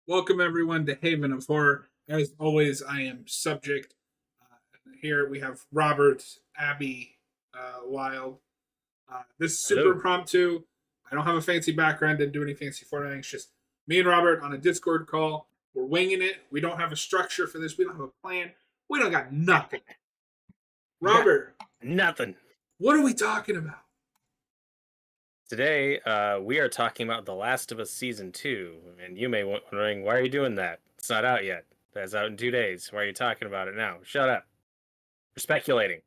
Welcome everyone to Haven of Horror. As always, I am subject. Here we have Robert, Abby, Wild. This is super Hello. impromptu. I don't have a fancy background, didn't do any fancy formatting. It's just me and Robert on a Discord call. We're winging it. We don't have a structure for this. We don't have a plan. We don't got nothing. We got Robert, nothing. what are we talking about? Today, we are talking about The Last of Us Season 2, and you may be wondering, why are you doing that? It's not out yet. That's out in 2 days. Why are you talking about it now? Shut up. We're speculating.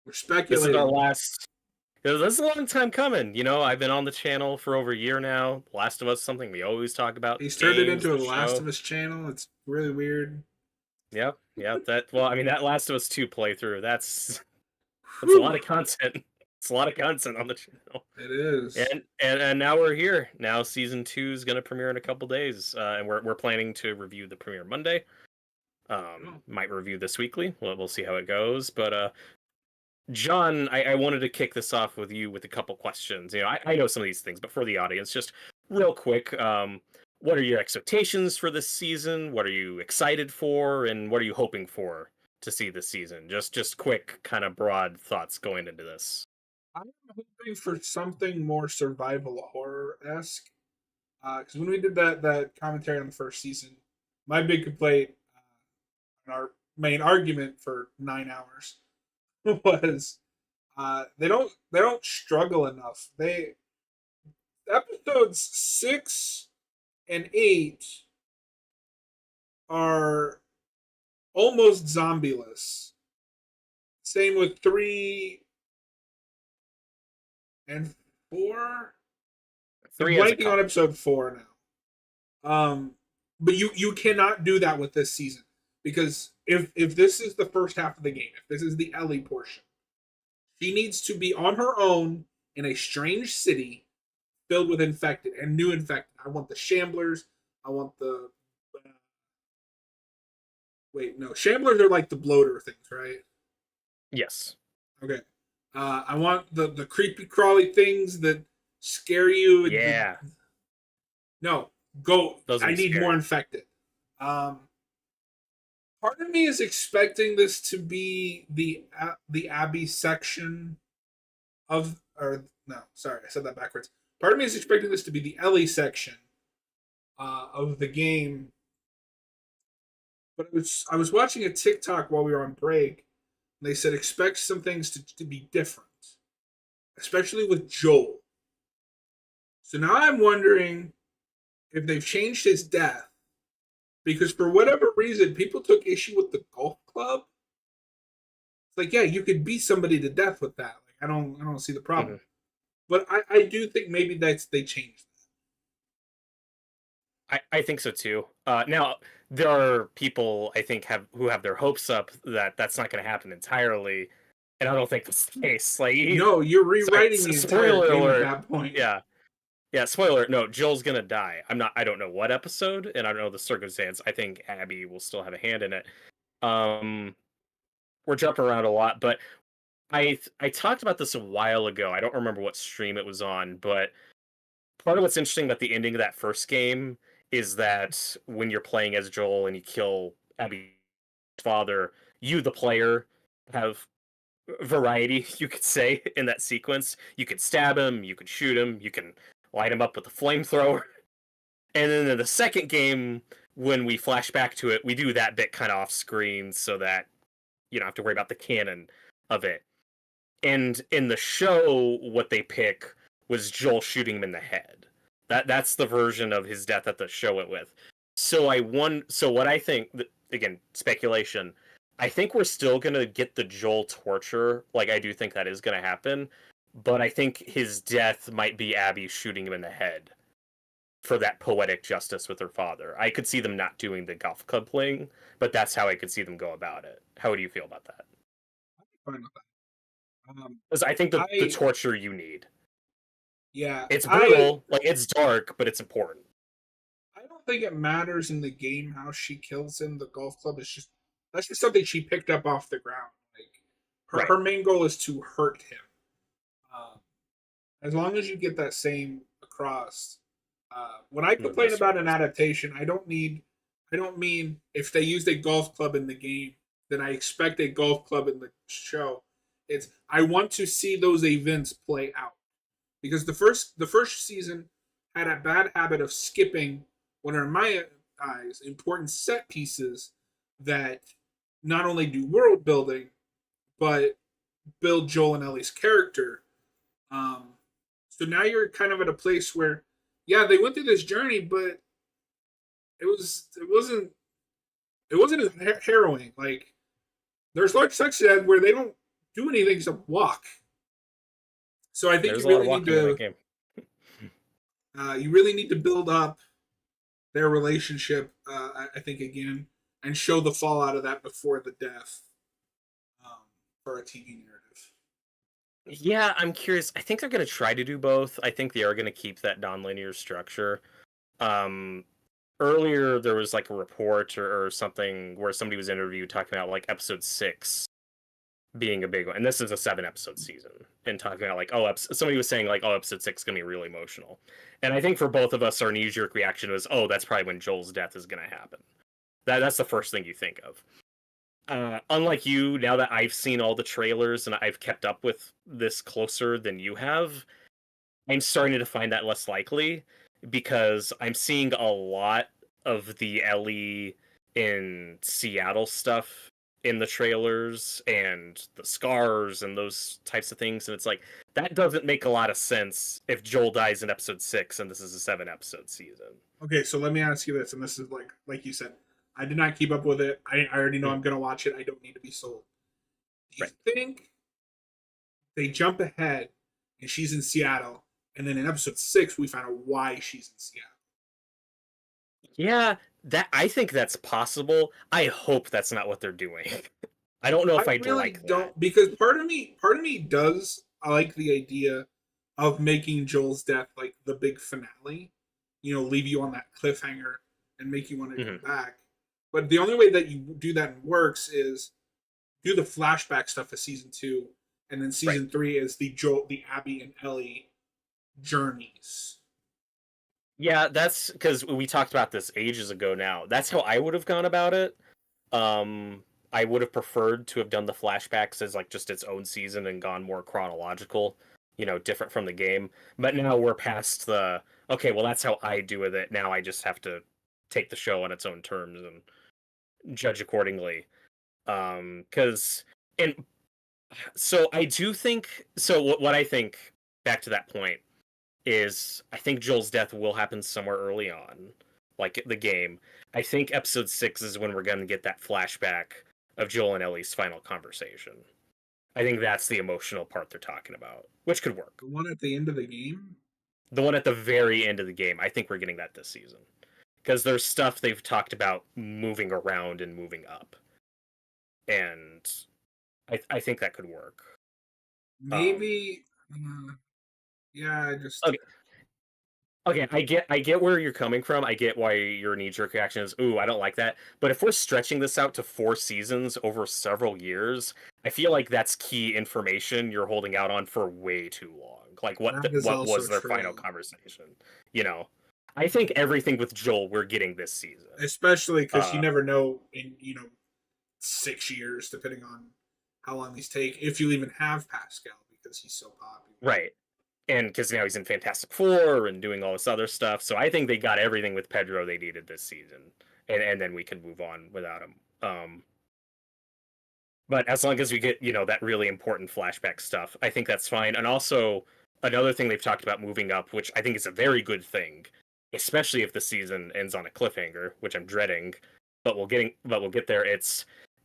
We're This is our speculating. last... This is a long time coming. You know, I've been on the channel for over a year now. The Last of Us is something we always talk about. He's turned it Games, into a the Last show. of Us channel. It's really weird. Yep. That Last of Us 2 playthrough, that's a lot Whew, of content. It's a lot of content on the channel. it is. And now we're here. Now season 2 is going to premiere in a couple days, and we're planning to review the premiere Monday. Might review this weekly. We'll see how it goes. But John, I wanted to kick this off with you with a couple questions. You know, I know some of these things, but for the audience, just real quick, what are your expectations for this season? What are you excited for, and what are you hoping for to see this season? Just quick, kind of broad thoughts going into this. I'm hoping for something more survival horror esque. Because when we did that commentary on the first season, my big complaint and our main argument for 9 hours was they don't struggle enough. They episodes 6 and 8 are almost zombieless. Same with 3 and 4. I'm Three as a blanking on couple. episode 4 now. But you cannot do that with this season because if this is the first half of the game, if this is the Ellie portion, she needs to be on her own in a strange city filled with infected and new infected. I want the shamblers. I want the wait, no, shamblers are like the bloater things, right? Yes. Okay. I want the creepy crawly things that scare you. Yeah. No, go. Those would I be need more scary. infected. Um, Part of me is expecting this to be the Abbey section of, or no, sorry, I said that backwards. Part of me is expecting this to be the Ellie section of the game, but I was watching a TikTok while we were on break, and they said expect some things to be different, especially with Joel. So now I'm wondering if they've changed his death because for whatever reason people took issue with the golf club. It's like, yeah, you could beat somebody to death with that. Like, I don't see the problem. Hmm. But I do think maybe they changed I think so too. Now there are people I think who have their hopes up that that's not going to happen entirely, and I don't think that's the case. Like, that. No, you're sorry, rewriting the entire spoiler game at alert. that point. Yeah, yeah. Spoiler alert. No, Joel's gonna die. I'm not. I don't know what episode, and I don't know the circumstance. I think Abby will still have a hand in it. Um, we're jumping around a lot, but I talked about this a while ago. I don't remember what stream it was on, but part of what's interesting about the ending of that first game is that when you're playing as Joel and you kill Abby's father, you, the player, have variety, you could say, in that sequence. You can stab him, you can shoot him, you can light him up with a flamethrower. And then in the second game, when we flash back to it, we do that bit kind of off screen so that you don't have to worry about the canon of it. And in the show, what they pick was Joel shooting him in the head. That's the version of his death that the show went with. So what I think, again, speculation. I think we're still gonna get the Joel torture. Like, I do think that is gonna happen, but I think his death might be Abby shooting him in the head for that poetic justice with her father. I could see them not doing the golf club playing, but that's how I could see them go about it. How do you feel about that? Fine with that. Because I think the I torture you need. yeah, It's I brutal, like it's dark, but it's important. I don't think it matters in the game how she kills him. The golf club is just that's just something she picked up off the ground. Like Right. her main goal is to hurt him. Um, as long as you get that same across. When I The complain about story an was. adaptation, I don't need I don't mean if they used a golf club in the game, then I expect a golf club in the show. It's I want to see those events play out because the first season had a bad habit of skipping what are in my eyes important set pieces that not only do world building but build Joel and Ellie's character. Um, so now you're kind of at a place where, yeah, they went through this journey, but it wasn't as harrowing. Like there's large sections where they don't do anything except walk. So I think There's a lot of walking in that game. you really need to build up their relationship. I think again and show the fallout of that before the death um, for a TV narrative. Yeah, I'm curious. I think they're going to try to do both. I think they are going to keep that nonlinear structure. Um, Earlier, there was like a report or something where somebody was interviewed talking about like episode 6 being a big one. And this is a 7 episode season. And talking about like, somebody was saying like, oh, episode 6 is going to be really emotional. And I think for both of us, our knee jerk reaction was, oh, that's probably when Joel's death is going to happen. That's the first thing you think of. Unlike you, now that I've seen all the trailers and I've kept up with this closer than you have, I'm starting to find that less likely because I'm seeing a lot of the Ellie in Seattle stuff in the trailers and the scars and those types of things. And it's like, that doesn't make a lot of sense if Joel dies in episode 6 and this is a 7 episode season. Okay, so let me ask you this, and this is like you said, I did not keep up with it. I already know I'm going to watch it. I don't need to be sold. Do you think they jump ahead and she's in Seattle, and then in episode 6 we find out why she's in Seattle? Yeah, that I think that's possible. I hope that's not what they're doing. I don't know if I I'd really like don't that. because part of me does I like the idea of making Joel's death like the big finale. Leave you on that cliffhanger and make you want to come Mhm. back. But the only way that you do that and works is do the flashback stuff of season 2, and then Right. season 3 is the Abby and Ellie journeys. Yeah, that's because we talked about this ages ago now. That's how I would have gone about it. Um, I would have preferred to have done the flashbacks as like just its own season and gone more chronological, different from the game. But now we're past the okay, well that's how I do with it. Now I just have to take the show on its own terms and judge accordingly. Because and so I do think so. What I think back to that point is I think Joel's death will happen somewhere early on, like the game. I think episode 6 is when we're going to get that flashback of Joel and Ellie's final conversation. I think that's the emotional part they're talking about, which could work. The one at the end of the game. The one at the very end of the game, I think we're getting that this season. Because there's stuff they've talked about moving around and moving up. And I think that could work. Maybe. Yeah, I just. Okay, Okay, I get where you're coming from. I get why your knee-jerk reaction is, "Ooh, I don't like that." But if we're stretching this out to 4 seasons over several years, I feel like that's key information you're holding out on for way too long. Like That is what also was their final true. conversation? You know, I think everything with Joel we're getting this season. Especially because you Uh, never know in 6 years, depending on how long these take, if you even have Pascal because he's so popular. right. And because now he's in Fantastic Four and doing all this other stuff, so I think they got everything with Pedro they needed this season, and then we can move on without him. But as long as we get, that really important flashback stuff, I think that's fine. And also, another thing they've talked about moving up, which I think is a very good thing, especially if the season ends on a cliffhanger, which I'm dreading, but we'll get there.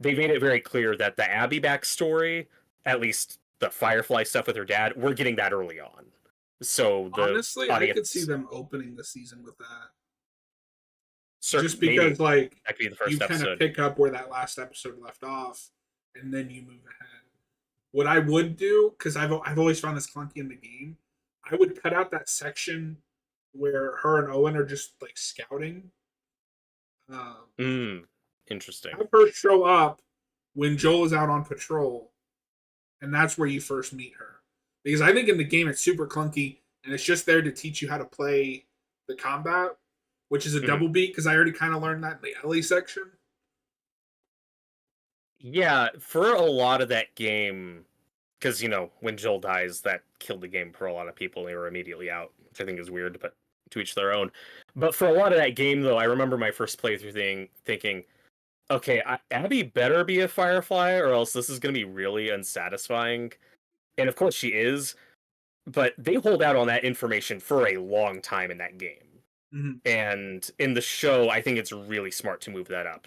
They made it very clear that the Abby backstory, at least the Firefly stuff with her dad, we're getting that early on. So the Honestly, I could see audience, them opening the season with that. certain Just maybe because, like, that could be the you first kind of episode. pick up where that last episode left off, and then you move ahead. What I would do, because I've always found this clunky in the game, I would cut out that section where her and Owen are just like scouting. Um, Interesting. have her show up when Joel is out on patrol, and that's where you first meet her. Because I think in the game it's super clunky, and it's just there to teach you how to play the combat. which is a Mhm. double beat because I already kind of learned that in the Ellie section. Yeah, for a lot of that game, because when Joel dies, that killed the game for a lot of people. They were immediately out, which I think is weird, but to each their own. But for a lot of that game, though, I remember my first playthrough thinking, okay, Abby better be a Firefly, or else this is going to be really unsatisfying. And of course she is, but they hold out on that information for a long time in that game. Mm-hmm. And in the show, I think it's really smart to move that up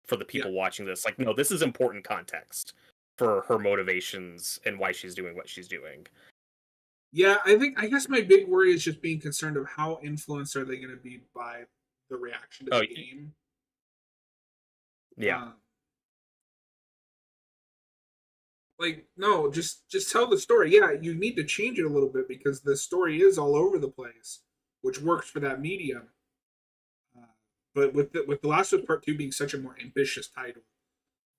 for the Yeah. people watching this. Like, no, this is important context for her motivations and why she's doing what she's doing. Yeah, I guess my big worry is just being concerned of how influenced are they going to be by the reaction to the Oh, game. yeah. Um, like, no, just tell the story. Yeah, you need to change it a little bit because the story is all over the place, which works for that medium. Uh, but with the Last of Us Part Two being such a more ambitious title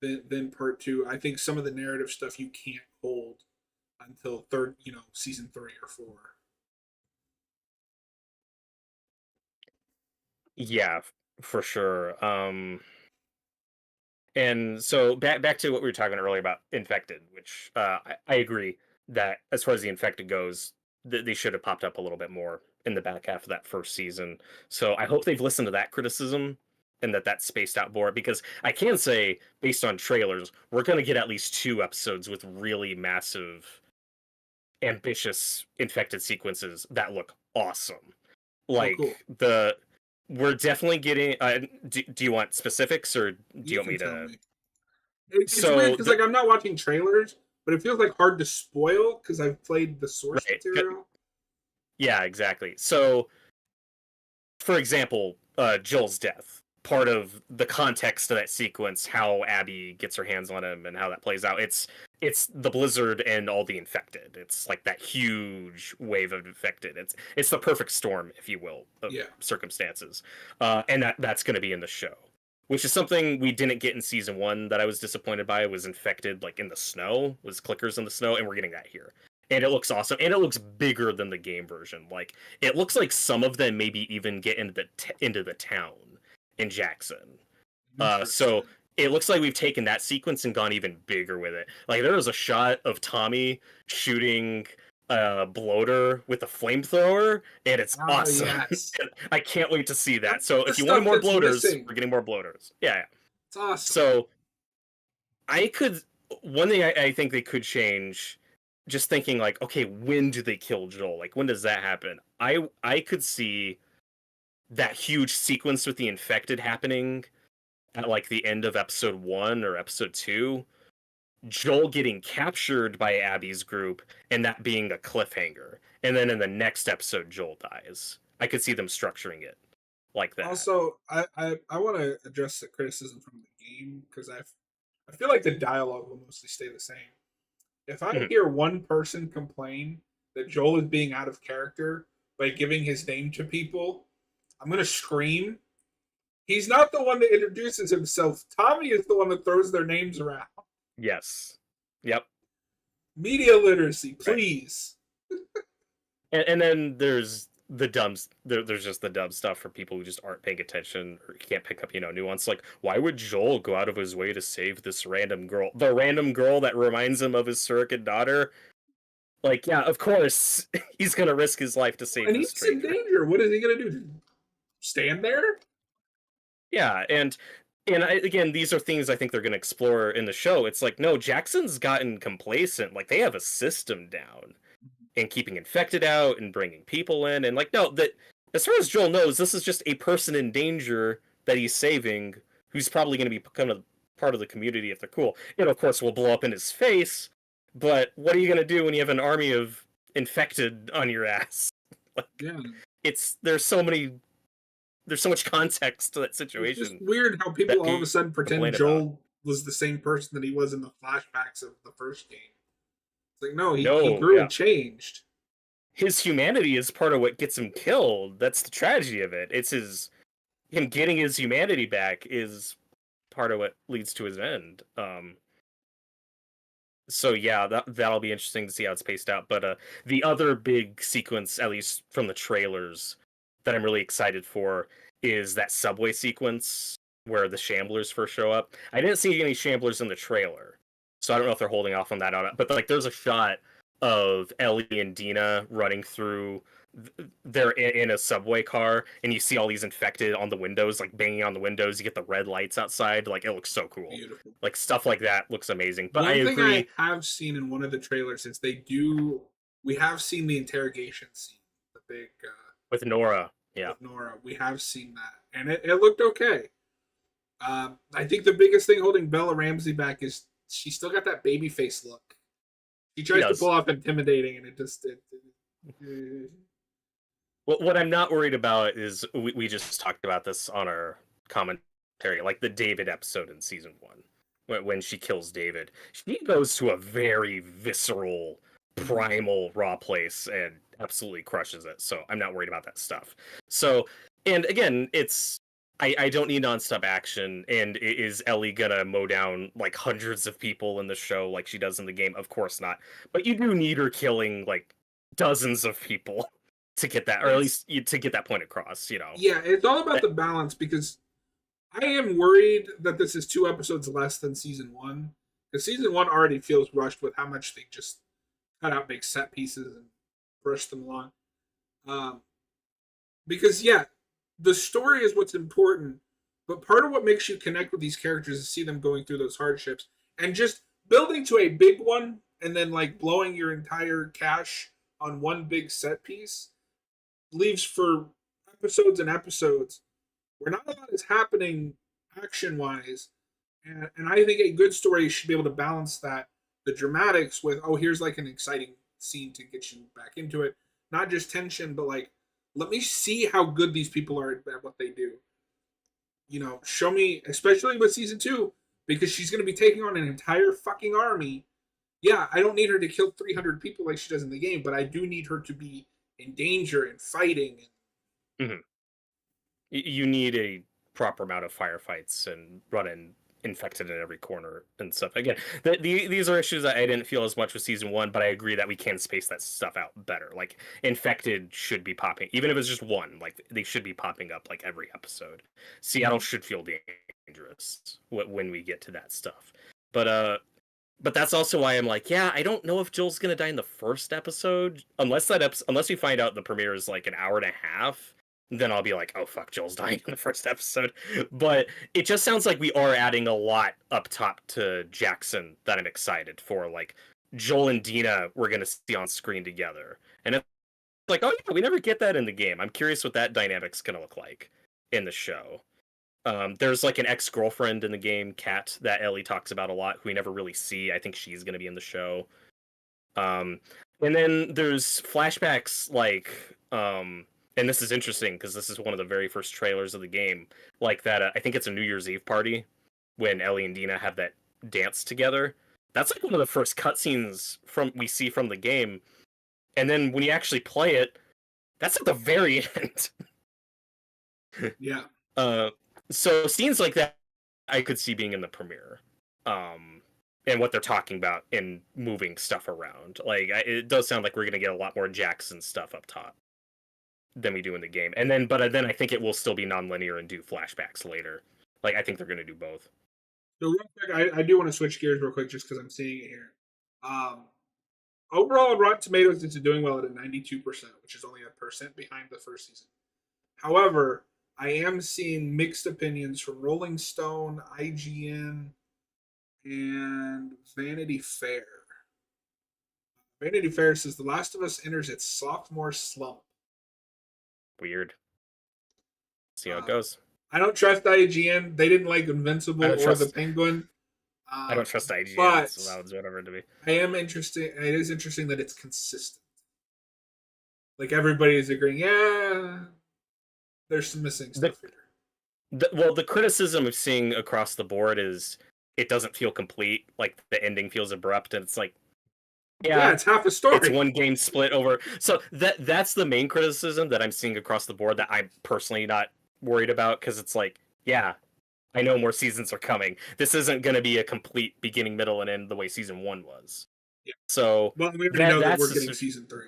than Part Two, I think some of the narrative stuff you can't hold until season 3 or 4. Yeah, for sure. And so back to what we were talking earlier about infected, which I agree that as far as the infected goes, they should have popped up a little bit more in the back half of that first season. So I hope they've listened to that criticism and that's spaced out more, because I can say based on trailers, we're going to get at least 2 episodes with really massive, ambitious infected sequences that look awesome. Oh, cool. Like we're definitely getting. Do you want specifics, or do you You want can me tell to? me. It's weird So because like I'm not watching trailers, but it feels like hard to spoil because I've played the source right, material. yeah, exactly. So, for example, Joel's death. Part of the context of that sequence, how Abby gets her hands on him and how that plays out. It's the blizzard and all the infected. It's like that huge wave of infected. It's the perfect storm, if you will, of Yeah, circumstances, and that's going to be in the show, which is something we didn't get in season 1 that I was disappointed by. Was infected like in the snow, was clickers in the snow, and we're getting that here. And it looks awesome, and it looks bigger than the game version. Like, it looks like some of them maybe even get into the town in Jackson. So interesting. it looks like we've taken that sequence and gone even bigger with it. Like, there was a shot of Tommy shooting a bloater with a flamethrower, and it's Oh awesome. yes, I can't wait to see that. that's So the if you wanted stuff more that's bloaters, missing. we're getting more bloaters. Yeah, yeah. It's awesome. So I could one thing I think they could change, just thinking like, okay, when do they kill Joel? Like, when does that happen? I could see that huge sequence with the infected happening at like the end of episode 1 or episode 2, Joel getting captured by Abby's group, and that being a cliffhanger. And then in the next episode, Joel dies. I could see them structuring it like that. Also, I want to address the criticism from the game because I feel like the dialogue will mostly stay the same. If I Mhm. hear one person complain that Joel is being out of character by giving his name to people, I'm gonna scream. He's not the one that introduces himself. Tommy is the one that throws their names around. Yes. Yep. Media literacy, Right. please. And then there's just the dumb stuff for people who just aren't paying attention or can't pick up nuance. Like, why would Joel go out of his way to save this random girl, the random girl that reminds him of his surrogate daughter? Like, yeah, of course he's gonna risk his life to save And this he's in stranger. danger. What is he gonna do? Stand there? Yeah, and again, these are things I think they're gonna explore in the show. It's like, no, Jackson's gotten complacent. Like, they have a system down and keeping infected out and bringing people in, and like, no, that as far as Joel knows, this is just a person in danger that he's saving, who's probably going to become a part of the community if they're cool. It of course will blow up in his face, but what are you going to do when you have an army of infected on your ass? Like, Yeah. there's so much context to that It's just situation weird how that people all of a people sudden pretend complain about. Joel was the same person that he was in the flashbacks of the first game. It's like, no, he No, grew yeah, and changed. his humanity is part of what gets him killed. That's the tragedy of it. It's him getting his humanity back is part of what leads to his end. So yeah, that'll be interesting to see how it's paced out. But the other big sequence, at least from the trailers, that I'm really excited for is that subway sequence where the Shamblers first show up. I didn't see any Shamblers in the trailer, so I don't know if they're holding off on that. But like, there's a shot of Ellie and Dina running through. They're in a subway car, and you see all these infected on the windows, like banging on the windows. You get the red lights outside. Like, it looks so cool. Beautiful. Like, stuff like that looks amazing. But One I thing agree. I have seen in one of the trailers is we have seen the interrogation scene, the big With Nora, yeah, with Nora. We have seen that, and it looked okay. I think the biggest thing holding Bella Ramsey back is she still got that baby face look. She tries to pull off intimidating, and Well, what I'm not worried about is we just talked about this on our commentary, like the David episode in season 1, when she kills David. She goes to a very visceral, primal, raw place and absolutely crushes it. So I'm not worried about that stuff. So, and again, I don't need nonstop action. And is Ellie gonna mow down like hundreds of people in the show like she does in the game? Of course not. But you do need her killing like dozens of people to get that, or at least to get that point across, you know. Yeah, it's all about the balance, because I am worried that this is 2 episodes less than season 1, because season 1 already feels rushed with how much they just cut out big set pieces and brush them along. Because yeah, the story is what's important, but part of what makes you connect with these characters is see them going through those hardships, and just building to a big one and then like blowing your entire cash on one big set piece leaves for episodes and episodes where not a lot is happening action wise. And I think a good story should be able to balance that, the dramatics, with, oh, here's like an exciting scene to get you back into it. Not just tension, but like, let me see how good these people are at what they do. You know, show me, especially with season 2, because she's going to be taking on an entire fucking army. Yeah, I don't need her to kill 300 people like she does in the game, but I do need her to be in danger and fighting. Mm-hmm. You need a proper amount of firefights and running infected in every corner and stuff. Again, these are issues that I didn't feel as much with season 1, but I agree that we can space that stuff out better. Like, infected should be popping, even if it's just one. Like, they should be popping up like every episode. Seattle should feel dangerous when we get to that stuff. But that's also why I'm like, yeah, I don't know if Joel's gonna die in the first episode, unless we find out the premiere is like an hour and a half. Then I'll be like, oh fuck, Joel's dying in the first episode. But it just sounds like we are adding a lot up top to Jackson that I'm excited for. Like, Joel and Dina we're gonna see on screen together, and it's like, oh yeah, we never get that in the game. I'm curious what that dynamic's gonna look like in the show. There's like an ex-girlfriend in the game, Kat, that Ellie talks about a lot, who we never really see. I think she's going to be in the show. And then there's flashbacks like, and this is interesting because this is one of the very first trailers of the game, like that. I think it's a New Year's Eve party when Ellie and Dina have that dance together. That's like one of the first cutscenes we see from the game. And then when you actually play it, that's at the very end. Yeah. So scenes like that I could see being in the premiere, and what they're talking about and moving stuff around. Like, it does sound like we're gonna get a lot more Jackson stuff up top than we do in the game. And then, but then I think it will still be non-linear and do flashbacks later. Like, I think they're gonna do both. So real quick, I do want to switch gears real quick just because I'm seeing it here. Overall, on Rotten Tomatoes, it's doing well at a 92%, which is only a percent behind the first season. However, I am seeing mixed opinions from Rolling Stone, IGN, and Vanity Fair. Vanity Fair says The Last of Us enters its sophomore slump. Weird. See how it goes. I don't trust IGN. They didn't like Invincible or The Penguin. I don't trust IGN. But so that was whatever to me. I am interested. It is interesting that it's consistent. Like, everybody is agreeing, yeah, there's some missing stuff here. Well, the criticism of seeing across the board is it doesn't feel complete. Like, the ending feels abrupt, and it's like, yeah, it's half a story. It's one game split over. So that's the main criticism that I'm seeing across the board that I'm personally not worried about, because it's like, yeah, I know more seasons are coming. This isn't going to be a complete beginning, middle, and end the way season 1 was. Yeah. So, well, we already know that we're getting season 3.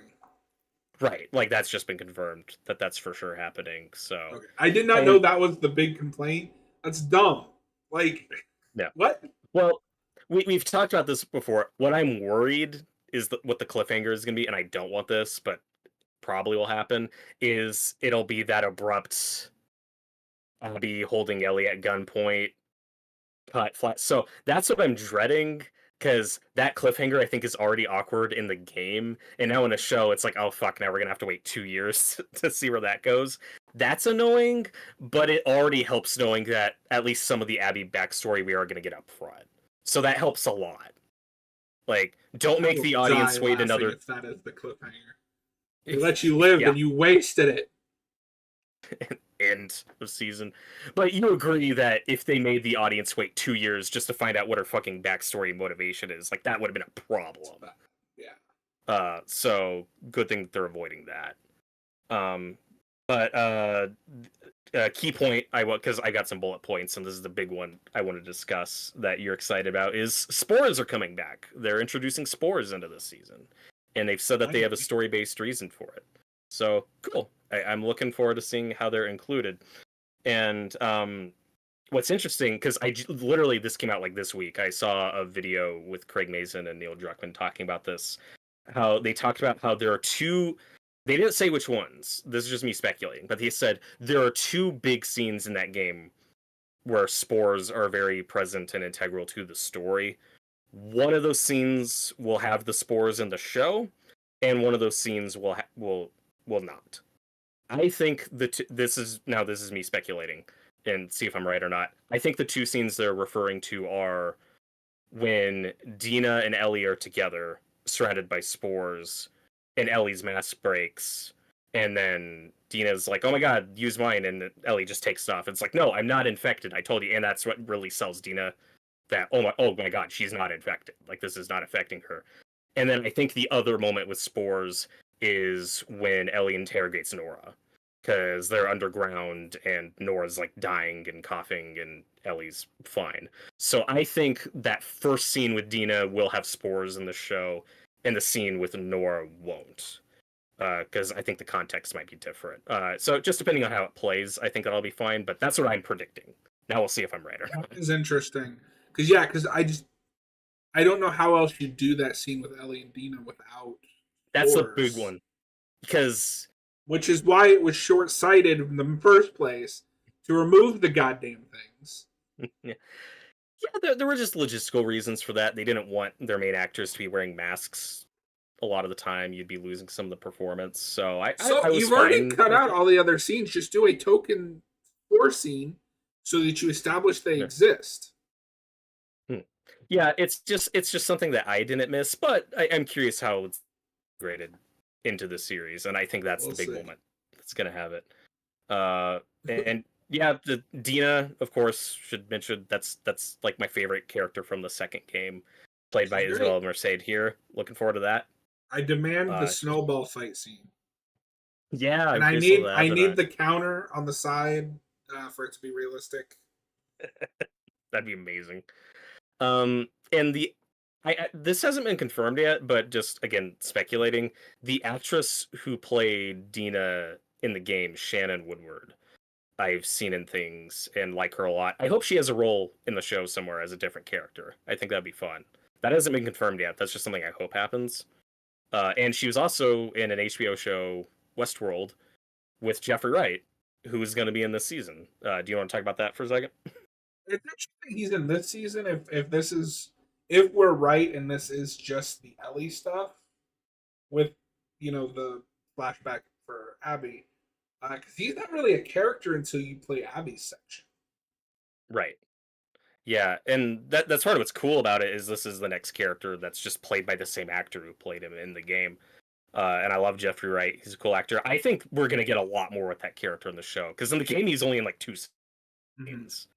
Right, like that's just been confirmed that that's for sure happening. So, Okay. I did not know and that was the big complaint. That's dumb. Like, yeah, what? well, we've talked about this before. What I'm worried is that what the cliffhanger is going to be, and I don't want this, but probably will happen. Is it'll be that abrupt Abby holding Ellie at gunpoint, cut flat. So that's what I'm dreading because that cliffhanger I think is already awkward in the game, and now in a show it's like, oh fuck, now we're gonna have to wait 2 years to see where that goes. That's annoying, but it already helps knowing that at least some of the Abby backstory we are gonna get up front. So that helps a lot. Like, don't I make will the die audience wait laughing another. if that is the cliffhanger. They let you live Yeah, and you wasted it. end of season. But you agree that if they made the audience wait 2 years just to find out what her fucking backstory and motivation is, like that would have been a problem. Yeah. So good thing that they're avoiding that. Um, but key point because I got some bullet points and this is the big one I want to discuss that you're excited about is spores are coming back. They're introducing spores into this season, and they've said that they have a story based reason for it. So cool. I'm looking forward to seeing how they're included. And what's interesting because literally this came out like this week. I saw a video with Craig Mazin and Neil Druckmann talking about this. How they talked about how there are two. They didn't say which ones. This is just me speculating, but he said there are two big scenes in that game where spores are very present and integral to the story. One of those scenes will have the spores in the show, and one of those scenes will not. I think this is me speculating and see if I'm right or not. I think the two scenes they're referring to are when Dina and Ellie are together, surrounded by spores, and Ellie's mask breaks, and then Dina's like, "Oh my god, use mine," and Ellie just takes it off. It's like, "No, I'm not infected. I told you," and that's what really sells Dina that oh my god, she's not infected. Like this is not affecting her. And then I think the other moment with spores is when Ellie interrogates Nora because they're underground and Nora's like dying and coughing and Ellie's fine. So I think that first scene with Dina will have spores in the show, and the scene with Nora won't. Because I think the context might be different. So just depending on how it plays, I think that'll be fine. But that's what I'm predicting. Now we'll see if I'm right or That not. is interesting. Because I don't know how else you do that scene with Ellie and Dina without That's the big spores. one because Which is why it was short sighted in the first place to remove the goddamn things. yeah, there were just logistical reasons for that. They didn't want their main actors to be wearing masks a lot of the time. You'd be losing some of the performance. So So I was you've already fine cut with out it. all the other scenes. Just do a token spore scene so that you establish they Yeah. exist. Hmm. Yeah, it's just something that I didn't miss, but I'm curious how it's graded into the series, and I think that's We'll the big see. moment that's gonna have it. And yeah, the Dina, of course, should mention that's like my favorite character from the second game, played by She's great. Isabel Merced here. Looking forward to that. I demand the Uh, snowball fight scene, yeah, and I'm curious how I that, but need the counter on the side for it to be realistic. that'd be amazing. And this hasn't been confirmed yet, but just again speculating. The actress who played Dina in the game, Shannon Woodward, I've seen in things and like her a lot. I hope she has a role in the show somewhere as a different character. I think that'd be fun. That hasn't been confirmed yet. That's just something I hope happens. And she was also in an HBO show, Westworld, with Jeffrey Wright, who is going to be in this season. Do you want to talk about that for a second? It's interesting he's in this season. If we're right and this is just the Ellie stuff with the flashback for Abby, because he's not really a character until you play Abby's section. Right. Yeah, and that's part of what's cool about it is this is the next character that's just played by the same actor who played him in the game. And I love Jeffrey Wright. He's a cool actor. I think we're gonna get a lot more with that character in the show because in the game he's only in like two Mm-hmm. scenes.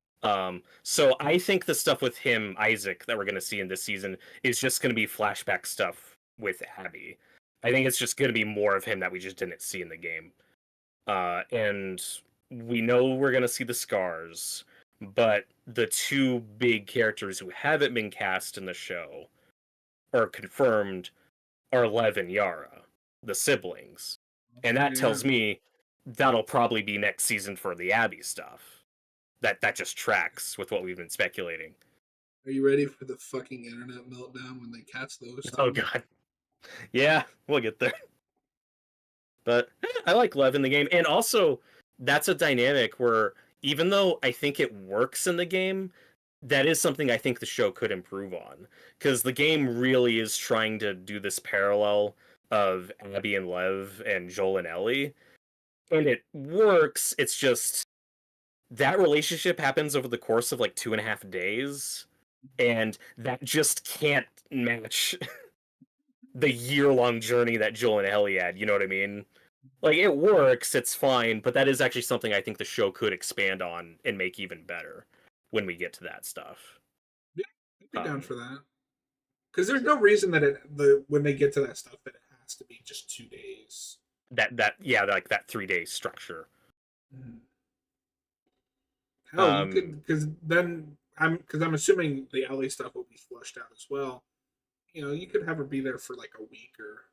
So I think the stuff with him, Isaac, that we're gonna see in this season is just gonna be flashback stuff with Abby. I think it's just gonna be more of him that we just didn't see in the game. And we know we're gonna see the scars, but the two big characters who haven't been cast in the show or confirmed are Lev and Yara, the siblings. And that Yeah. tells me that'll probably be next season for the Abby stuff. That just tracks with what we've been speculating. Are you ready for the fucking internet meltdown when they catch those Oh two? god. Yeah, we'll get there. But I like Lev in the game. And also, that's a dynamic where even though I think it works in the game, that is something I think the show could improve on. Because the game really is trying to do this parallel of Abby and Lev and Joel and Ellie. And it works. It's just that relationship happens over the course of like 2.5 days. And that just can't match the year-long journey that Joel and Ellie had. You know what I mean? Like, it works, it's fine, but that is actually something I think the show could expand on and make even better when we get to that stuff. Yeah, I'd be down Um, for that. Because there's no reason that when they get to that stuff that it has to be just 2 days. that yeah, like that 3 day structure. Mm. Hell, you Um, could because then I'm assuming the Ellie stuff will be flushed out as well. You know, you could have her be there for like a week or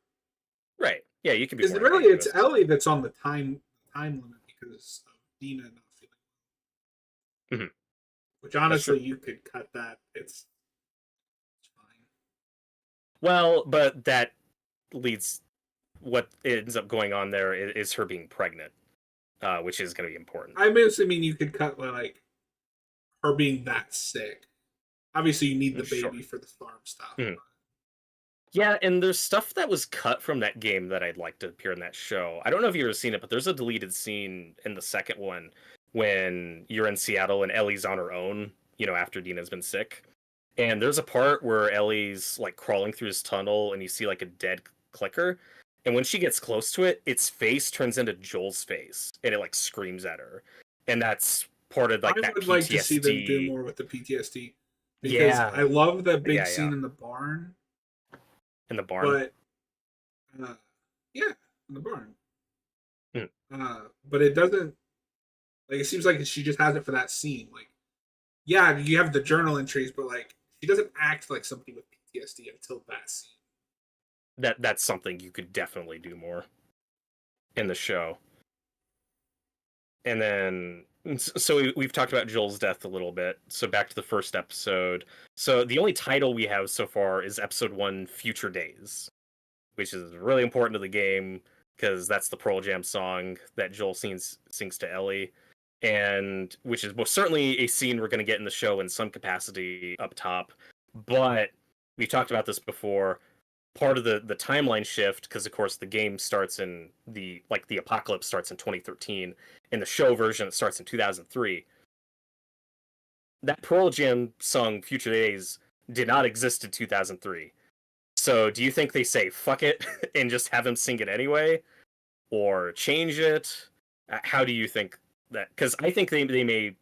right. Yeah, you could be because more really it's ambiguous. Ellie that's on the time limit because of Dina not feeling. Mhm. Which That's true. honestly, you could cut that. It's fine. Well, but that leads what ends up going on there is her being pregnant, which is going to be important. I mostly mean you could cut like her being that sick. Obviously, you need the Sure. baby for the farm stuff. Mhm. Yeah, and there's stuff that was cut from that game that I'd like to appear in that show. I don't know if you've ever seen it, but there's a deleted scene in the second one when you're in Seattle and Ellie's on her own, after Dina's been sick. And there's a part where Ellie's like crawling through this tunnel and you see like a dead clicker. And when she gets close to it, its face turns into Joel's face and it like screams at her. And that's part of I like that would like to see them do PTSD. more with the PTSD because Yeah. I love that big Yeah, scene yeah. in the barn, In the barn. but uh, yeah, in the barn. Hmm. But it doesn't like it seems like she just has it for that scene. Like, yeah, you have the journal entries, but like she doesn't act like somebody with PTSD until that scene. That's something you could definitely do more in the show. And then so we've talked about Joel's death a little bit. So back to the first episode. So the only title we have so far is episode 1 Future Days, which is really important to the game because that's the Pearl Jam song that Joel sings to Ellie, and which is most certainly a scene we're going to get in the show in some capacity up top. But we've talked about this before. Part of the timeline shift, because of course the game starts in the apocalypse starts in 2013. In the show version, it starts in 2003. That Pearl Jam song "Future Days" did not exist in 2003. So, do you think they say "fuck it" and just have him sing it anyway, or change it? How do you think that? Because I think they may.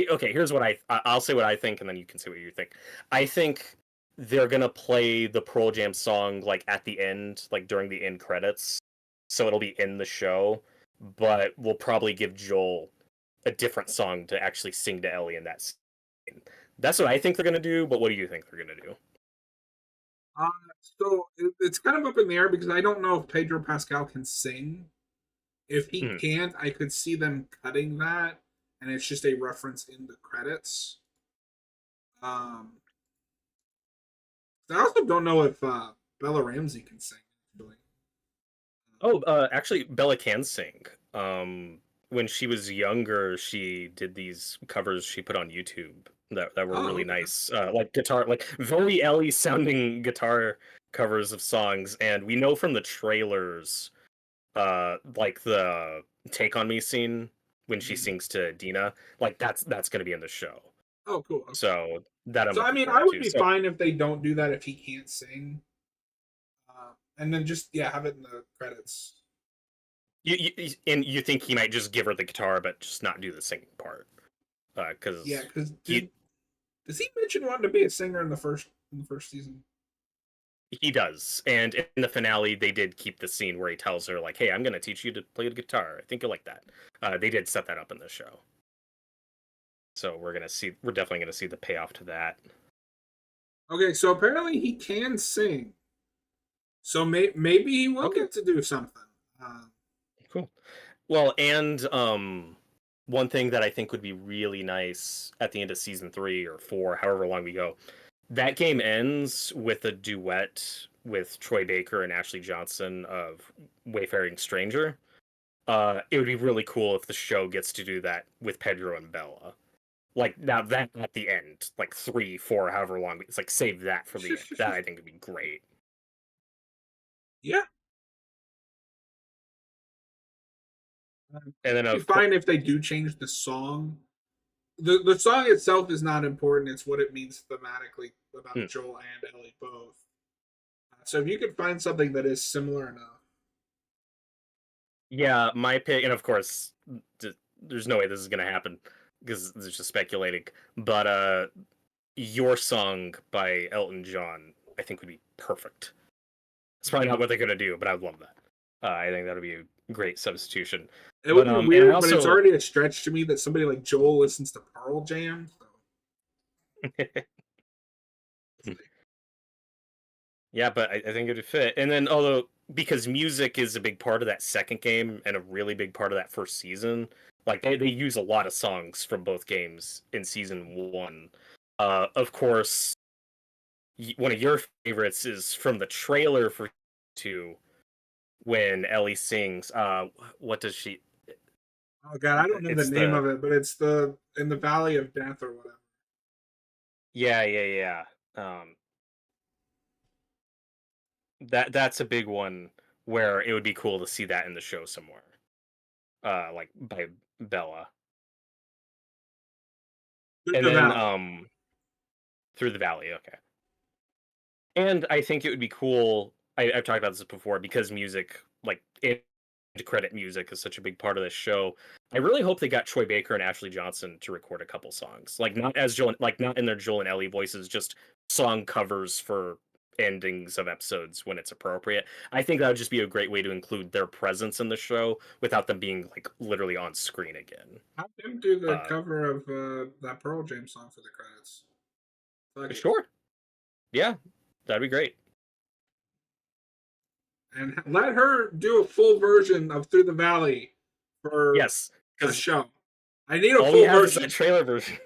Okay, here's what I'll say what I think, and then you can say what you think. I think they're gonna play the Pearl Jam song like at the end, like during the end credits, so it'll be in the show. But we'll probably give Joel a different song to actually sing to Ellie in that scene. That's what I think they're gonna do. But what do you think they're gonna do? Uh, it's kind of up in the air because I don't know if Pedro Pascal can sing. If he Mm. can't, I could see them cutting that, and it's just a reference in the credits. Um, I also don't know if Bella Ramsey can sing. Actually, Oh, actually, Bella can sing. When she was younger, she did these covers she put on YouTube that were oh, really okay. nice. Like guitar, like very Ellie sounding guitar covers of songs. And we know from the trailers, like the "Take on Me" scene when she Mhm. sings to Dina, like that's gonna be in the show. Oh, cool. Okay. So that I'm So I looking mean, I forward would to. be So fine if they don't do that if he can't sing, and then just have it in the credits. and you think he might just give her the guitar, but just not do the singing part, Yeah, because because he does he mention wanting to be a singer in the first season? He does, and in the finale, they did keep the scene where he tells her, like, "Hey, I'm going to teach you to play the guitar. I think you'll like that." They did set that up in the show, so we're definitely going to see the payoff to that. Okay, so apparently he can sing. So maybe he will Okay, get to do something. Cool. Well, and one thing that I think would be really nice at the end of season 3 or 4, however long we go, that game ends with a duet with Troy Baker and Ashley Johnson of Wayfaring Stranger. It would be really cool if the show gets to do that with Pedro and Bella. Like now that at the end, like 3, 4, however long, it's like save that for the end. That I think would be great. Yeah, And then be of course, fine if they do change the song. The song itself is not important. It's what it means thematically about Joel and Ellie both. So if you could find something that is similar enough, yeah, my pick, and of course, there's no way this is gonna happen because it's just speculating. But your song by Elton John, I think would be perfect. It's probably not what they're gonna do, but I would love that. I think that would be a great substitution. it would But be and I weird. But it's also already a stretch to me that somebody like Joel listens to Pearl Jam. So. yeah, but I think it would fit. And then although because music is a big part of that second game and a really big part of that first season, like they use a lot of songs from both games in season 1. Of course, one of your favorites is from the trailer for 2 when Ellie sings. What does she? Oh god, I don't know the It's name the of it, but it's the in the Valley of Death or whatever. yeah. That's a big one where it would be cool to see that in the show somewhere. Like by Bella, Through and the then Valley. through the valley. Okay, and I think it would be cool. I've talked about this before because music, like end credit music, is such a big part of this show. I really hope they got Troy Baker and Ashley Johnson to record a couple songs, like not as Joel, like not in their Joel and Ellie voices, just song covers for endings of episodes when it's appropriate. I think that would just be a great way to include their presence in the show without them being like literally on screen again. Have them do the Uh, cover of that Pearl Jam song for the credits. Fuck it. sure, yeah, that'd be great. And let her do a full version of Through the Valley for Yes, a because show. I need a all we full have is that version. trailer version.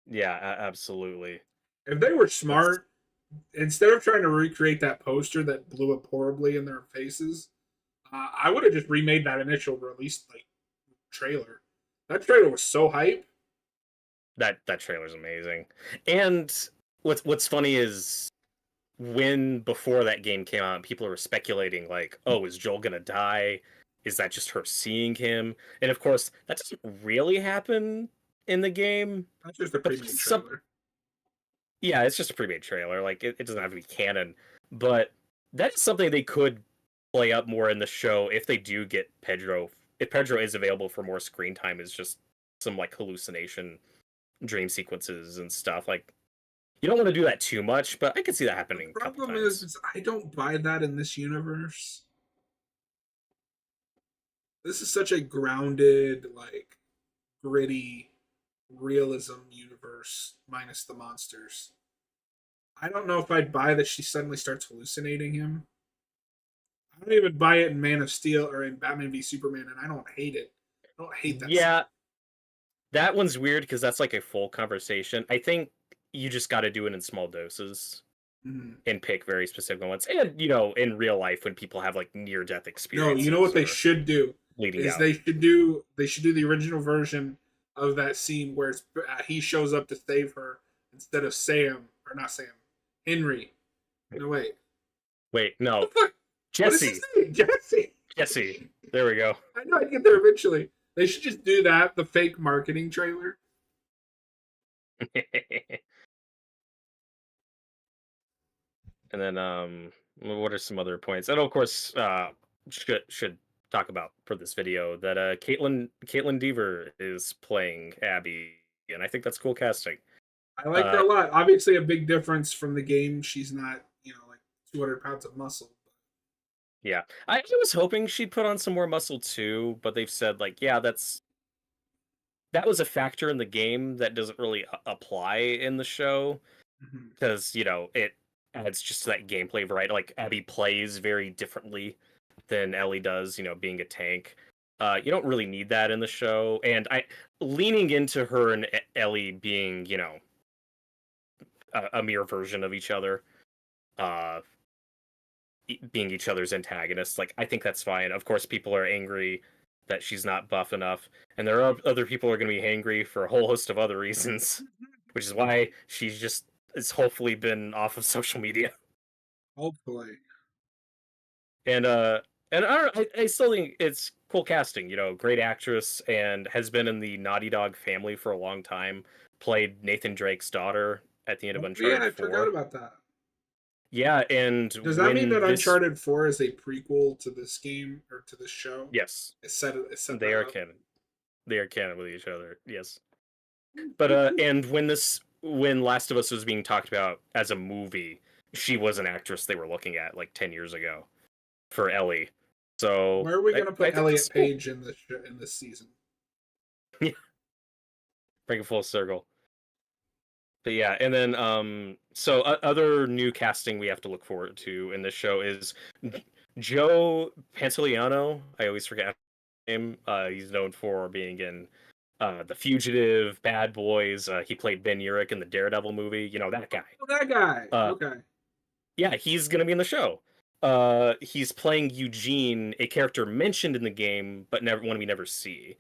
Yeah, absolutely. If they were That's smart, instead of trying to recreate that poster that blew up horribly in their faces, I would have just remade that initial release like trailer. That trailer was so hype. that trailer's amazing. And what's funny is when before that game came out, people were speculating like, "Oh, is Joel gonna die? Is that just her seeing him?" And of course, that doesn't really happen in the game. That's just a But pre-made trailer. yeah, it's just a pre-made trailer. Like it doesn't have to be canon. But that is something they could play up more in the show if they do get Pedro. If Pedro is available for more screen time, is just some like hallucination dream sequences and stuff. Like you don't want to do that too much, but I could see that The happening a couple problem times. is I don't buy that in this universe. This is such a grounded, like gritty realism universe minus the monsters. I don't know if I'd buy that she suddenly starts hallucinating him. I don't even buy it in Man of Steel or in Batman v Superman, and I don't hate it. I don't hate that scene. Yeah, that one's weird because that's like a full conversation. I think you just got to do it in small doses Mhm. and pick very specific ones. And in real life, when people have like near death No, you know what experiences they or should do bleeding is out. they should do the original version of that scene where he shows up to save her instead of Sam or not Sam, Henry. No wait, Wait, no, what the fuck? What is his Jesse, name? Jesse. Jesse. There we go. I know I'd get there eventually. They should just do that, the fake marketing trailer. And then what are some other points? And of course, should talk about for this video that Caitlin Deaver is playing Abby, and I think that's cool casting. I like her Uh, a lot. Obviously, a big difference from the game. She's not, like 200 pounds of muscle. yeah, I was hoping she'd put on some more muscle too, but they've said like, yeah, that was a factor in the game that doesn't really apply in the show Mhm. because it adds just to that gameplay variety. Like Abby plays very differently than Ellie does, being a tank. You don't really need that in the show, and I leaning into her and Ellie being, a mirror version of each other, uh, being each other's antagonists. Like I think that's fine. Of course, people are angry that she's not buff enough, and there are other people who are going to be angry for a whole host of other reasons, which is why she's just has hopefully been off of social media. Hopefully. And I don't I still think it's cool casting, great actress and has been in the Naughty Dog family for a long time. Played Nathan Drake's daughter at the end of Oh, yeah, Uncharted I forgot 4. about that. Yeah, and Does that mean that when this Uncharted 4 is a prequel to this game or to this show? yes, It set they that are up. canon. They are canon with each other. Yes. But and when Last of Us was being talked about as a movie, she was an actress they were looking at like 10 years ago for Ellie. So Where are we I, gonna I put think this Elliot is cool. Page in this season? Bring it full circle. But yeah, and then so other new casting we have to look forward to in this show is Joe Pantoliano. I always forget his name. He's known for being in The Fugitive, Bad Boys. He played Ben Urich in the Daredevil movie. That guy. Oh, that guy. Uh, Okay. yeah, he's gonna be in the show. He's playing Eugene, a character mentioned in the game, but one we never see.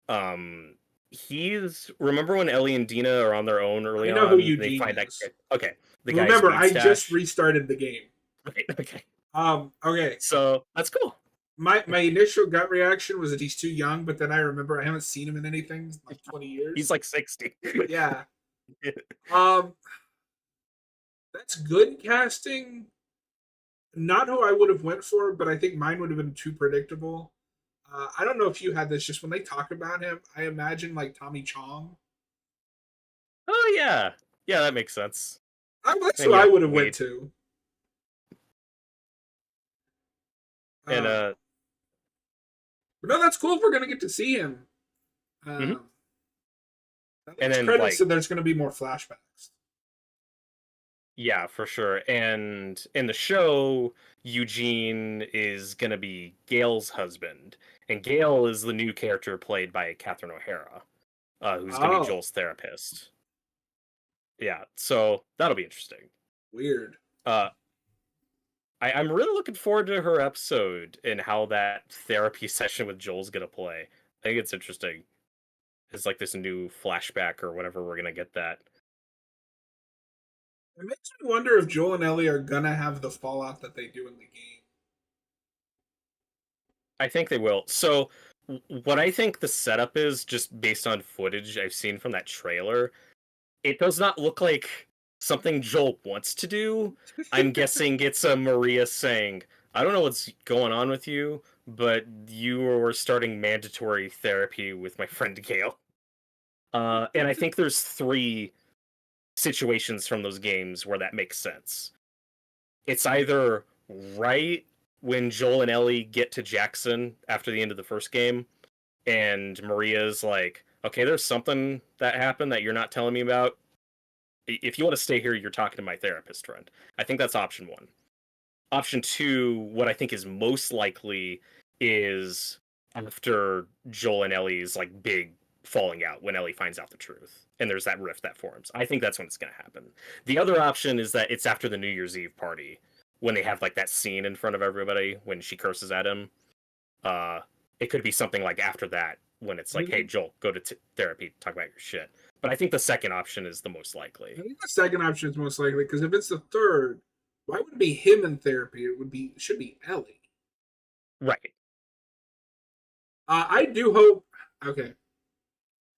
Um, he's remember when Ellie and Dina are on their own I early know who on? They Eugene find that is. okay, the guy's Remember, weed I just stash. restarted the game. Right, okay, Okay. so that's cool. My initial gut reaction was that he's too young, but then I remember I haven't seen him in anything in like 20 He's years. like 60. Yeah. Um, that's good casting. Not who I would have went for, but I think mine would have been too predictable. I don't know if you had this. Just when they talk about him, I imagine like Tommy Chong. Oh yeah, yeah, that makes sense. That's And who I yeah, would have went weed to. and Uh, but no, that's cool if we're gonna get to see him. mhm. Um, And there's then credits, like so there's gonna be more flashbacks. yeah, for sure. And in the show, Eugene is gonna be Gail's husband, and Gail is the new character played by Catherine O'Hara, who's gonna be Oh, Joel's therapist. Yeah, so that'll be interesting. weird. Uh, I'm really looking forward to her episode and how that therapy session with Joel's gonna play. I think it's interesting. It's like this new flashback or whatever we're gonna get that. It makes me wonder if Joel and Ellie are gonna have the fallout that they do in the game. I think they will. So, what I think the setup is, just based on footage I've seen from that trailer, it does not look like something Joel wants to do. I'm guessing it's a Maria saying, I don't know what's going on with you, but you are starting mandatory therapy with my friend Gail. And I think there's 3 situations from those games where that makes sense. It's either right when Joel and Ellie get to Jackson after the end of the first game, and Maria's like, okay, there's something that happened that you're not telling me about. If you want to stay here, you're talking to my therapist friend. I think that's option 1. Option 2, what I think is most likely, is after Joel and Ellie's like big falling out when Ellie finds out the truth and there's that rift that forms. I think that's when it's going to happen. The other option is that it's after the New Year's Eve party when they have like that scene in front of everybody when she curses at him. Uh, it could be something like after that when it's like, hey, Joel, go to therapy, talk about your shit. But I think the second option is the most likely. I think the second option is most likely because if it's the third, why would it be him in therapy? It should be Ellie. Right. I do hope. Okay,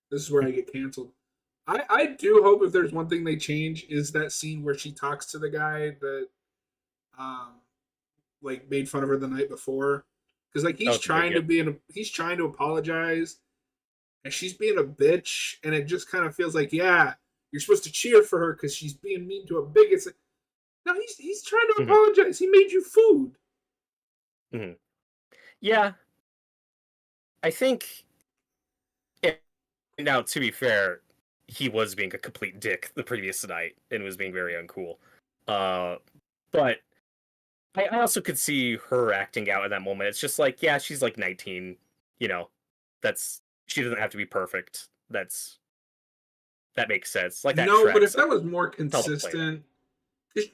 this is where I get canceled. I do hope if there's one thing they change is that scene where she talks to the guy that um like made fun of her the night before because like That was a good get. he's trying to apologize and she's being a bitch and it just kind of feels like yeah you're supposed to cheer for her because she's being mean to a bigot. It's like, no, he's trying to Mm-hmm. apologize. He made you food. Mm-hmm. Yeah, I think. Now, to be fair, he was being a complete dick the previous night and was being very uncool. Uh, but I also could see her acting out in that moment. It's just like, yeah, she's like 19, you know, that's she doesn't have to be perfect. That makes sense. Like that No, but if tracks. that was more Tell them to play that. consistent, because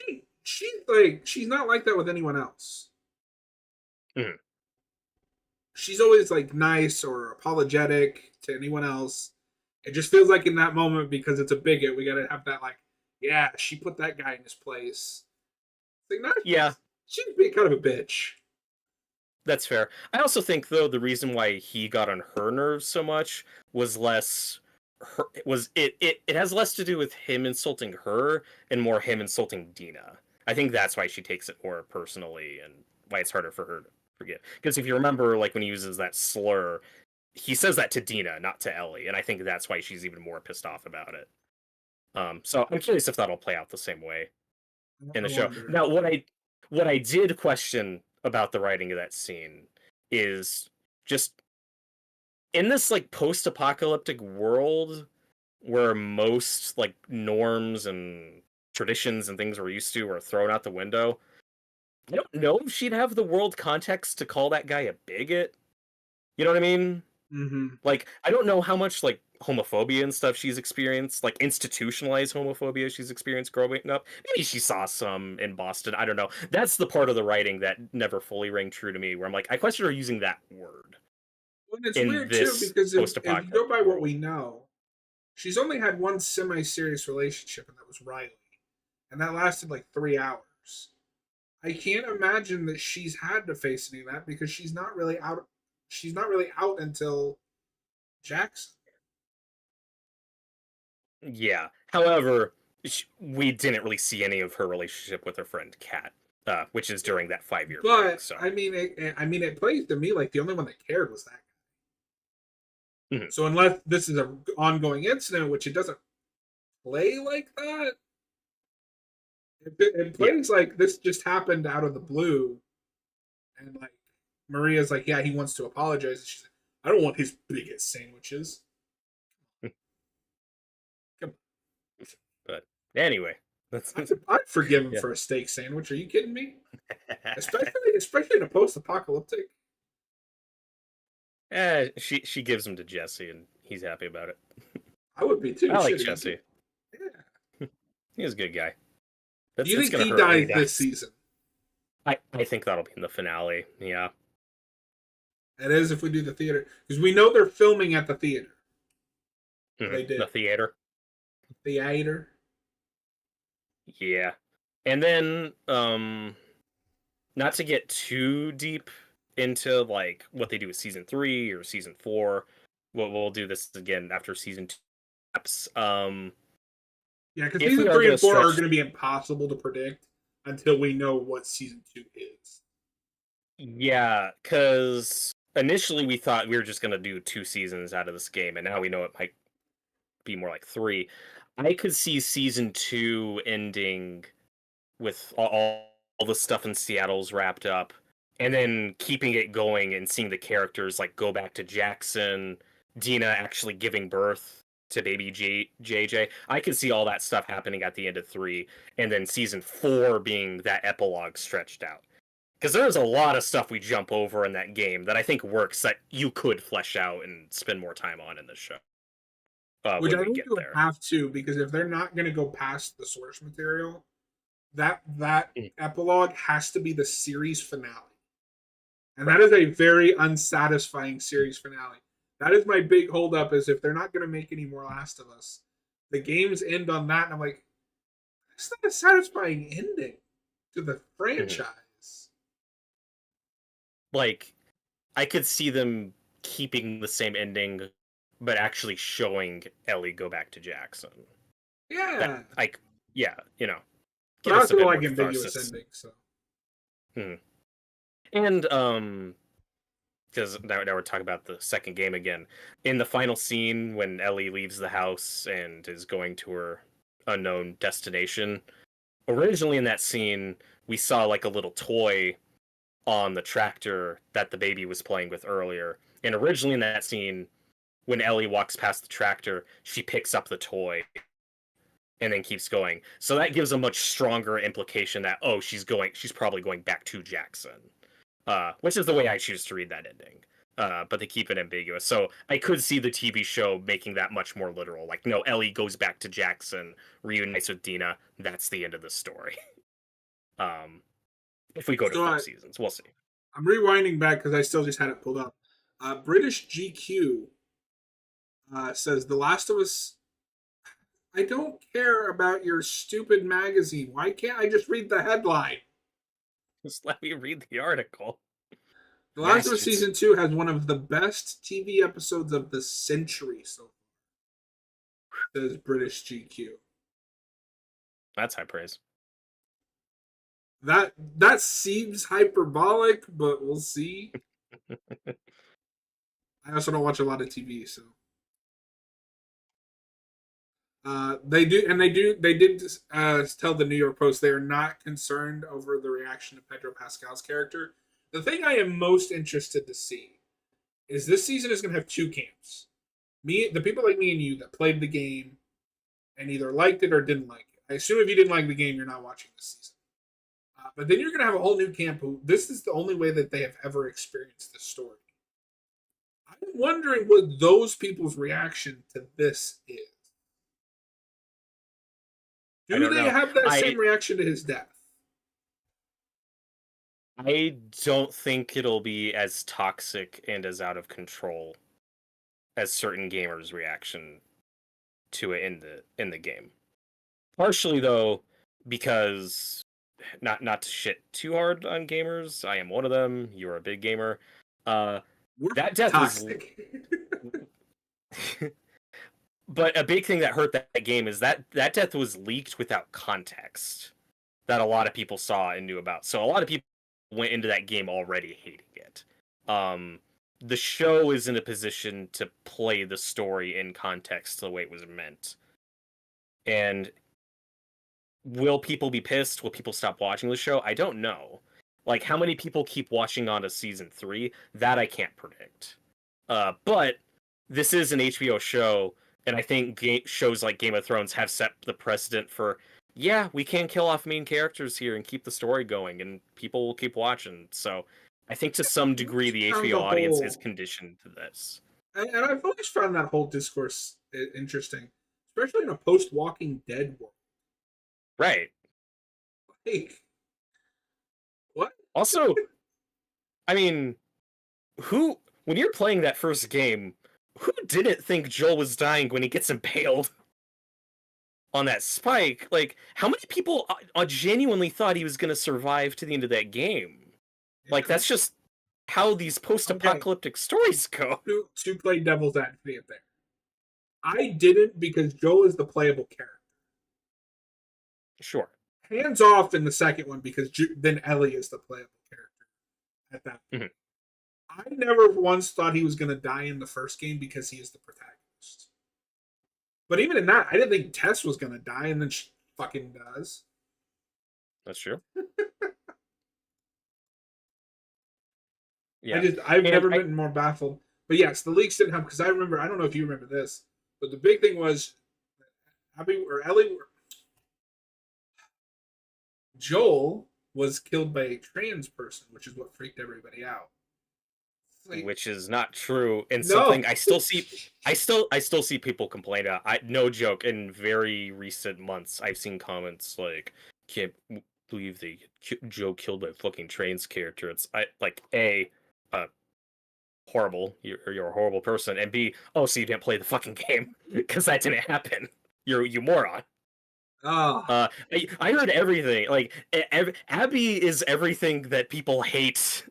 she's not like that with anyone else. Mhm. She's always like nice or apologetic to anyone else. It just feels like in that moment because it's a bigot, we gotta have that like, yeah, she put that guy in his place. Like, no, Yeah, she's being kind of a bitch. that's fair. I also think though the reason why he got on her nerves so much was less her was it has less to do with him insulting her and more him insulting Dina. I think that's why she takes it more personally and why it's harder for her to forget. Because if you remember, like when he uses that slur, he says that to Dina, not to Ellie, and I think that's why she's even more pissed off about it. So I'm curious if that'll play out the same way in I the show. wonder. Now, what I did question about the writing of that scene is just in this like post-apocalyptic world where most like norms and traditions and things we're used to are thrown out the window. I don't know if she'd have the world context to call that guy a bigot. You know what I mean? Mm-hmm. Like, I don't know how much like homophobia and stuff she's experienced, like institutionalized homophobia she's experienced growing up. Maybe she saw some in Boston. I don't know. That's the part of the writing that never fully rang true to me, where I'm like, I question her using that word Well, it's in weird too this because if you go post-apocalyptic by what world. we know, she's only had one semi-serious relationship, and that was Riley, and that lasted like 3 hours. I can't imagine that she's had to face any of that because she's not really out. She's not really out until Jackson. Yeah. However, we didn't really see any of her relationship with her friend Kat, which is during that 5 year break. But So, it plays to me like the only one that cared was that guy. mhm. So unless this is an ongoing incident, which it doesn't play like that, it Yeah. plays like this just happened out of the blue, and like Maria's like, yeah, he wants to apologize. And she's like, I don't want his biggest sandwiches. Come But anyway, that's on. I'd forgive him yeah. for a steak sandwich. Are you kidding me? Especially in a post-apocalyptic. She gives him to Jesse, and he's happy about it. I would be too. I like Shit, Jesse. yeah. He's a good guy. Do That's you it's think gonna he hurt when he dies this dies. season? I think that'll be in the finale. Yeah. It is if we do the theater because we know they're filming at the theater. They The did theater. theater. Yeah. And then not to get too deep into like what they do with season 3 or season 4. We'll do this again after season 2. Perhaps. Yeah, because If we season are three going to and four are stretch, going to be impossible to predict until we know what season two is. yeah, because initially we thought we were just going to do 2 seasons out of this game, and now we know it might be more like 3. I could see season 2 ending with all the stuff in Seattle's wrapped up, and then keeping it going and seeing the characters like go back to Jackson, Dina actually giving birth to baby JJ. I could see all that stuff happening at the end of 3, and then season 4 being that epilogue stretched out. Because there's a lot of stuff we jump over in that game that I think works that you could flesh out and spend more time on in the show Which when I we think get you would there. have to because if they're not going to go past the source material, that Mm. epilogue has to be the series finale, and that is a very unsatisfying series finale. That is my big holdup. Is if they're not going to make any more Last of Us, the games end on that, and I'm like, it's not a satisfying ending to the Mhm. franchise. Like, I could see them keeping the same ending, but actually showing Ellie go back to Jackson. That, Yeah, like, yeah, but give I us a also don't bit like more ambiguous catharsis. endings. So Hmm. And because now we're talking about the second game again. In the final scene, when Ellie leaves the house and is going to her unknown destination, originally in that scene, we saw like a little toy on the tractor that the baby was playing with earlier. And originally in that scene, when Ellie walks past the tractor, she picks up the toy and then keeps going. So that gives a much stronger implication that, oh, she's probably going back to Jackson. Which is the way I choose to read that ending. But they keep it ambiguous. So I could see the TV show making that much more literal. Like, no, Ellie goes back to Jackson, reunites with Dina. That's the end of the story. If we go to So 4 seasons, we'll see. I'm rewinding back because I still just had it pulled up. British GQ says The Last of Us. I don't care about your stupid magazine. Why can't I just read the headline? Just let me read the article. The Last of Us Season 2 has one of the best TV episodes of the century so far, says British GQ. That's high praise. That seems hyperbolic, but we'll see. I also don't watch a lot of TV, so they did tell the New York Post they are not concerned over the reaction to Pedro Pascal's character. The thing I am most interested to see is this season is going to have two camps. The people like me and you that played the game and either liked it or didn't like it. I assume if you didn't like the game, you're not watching this season. But then you're going to have a whole new camp who this is the only way that they have ever experienced this story. I'm wondering what those people's reaction to this is. Do they have that same reaction to his death? I don't think it'll be as toxic and as out of control as certain gamers' reaction to it in the game. Partially though, because not to shit too hard on gamers. I am one of them. You're a big gamer. That death toxic. But a big thing that hurt that game is that death was leaked without context that a lot of people saw and knew about. So a lot of people went into that game already hating it. The show is in a position to play the story in context the way it was meant. And will people be pissed? Will people stop watching the show? I don't know. Like, how many people keep watching on to season 3? That I can't predict. But this is an HBO show, and I think shows like Game of Thrones have set the precedent for, yeah, we can kill off main characters here and keep the story going, and people will keep watching. So I think to some degree the HBO audience is conditioned to this. And I've always found that whole discourse interesting, especially in a post-Walking Dead world. Right. Like, what? Also, I mean, when you're playing that first game, who didn't think Joel was dying when he gets impaled on that spike? Like, how many people genuinely thought he was going to survive to the end of that game? Yeah. Like, that's just how these post-apocalyptic stories go. To play devil's advocate there. I didn't, because Joel is the playable character. Sure. Hands off in the second one, because then Ellie is the playable character at that point. Mm-hmm. I never once thought he was going to die in the first game because he is the protagonist. But even in that, I didn't think Tess was going to die, and then she fucking does. That's true. Yeah. I've never been more baffled. But yes, the leaks didn't help, because I remember, I don't know if you remember this, but the big thing was Joel was killed by a trans person, which is what freaked everybody out. Like, which is not true, and something I still see people complain about. No joke, in very recent months, I've seen comments like, "Can't believe Joe killed a fucking trans character." It's horrible. You're a horrible person, and B, oh, so you didn't play the fucking game because that didn't happen. You moron. Oh. I heard everything. Like, Abby is everything that people hate.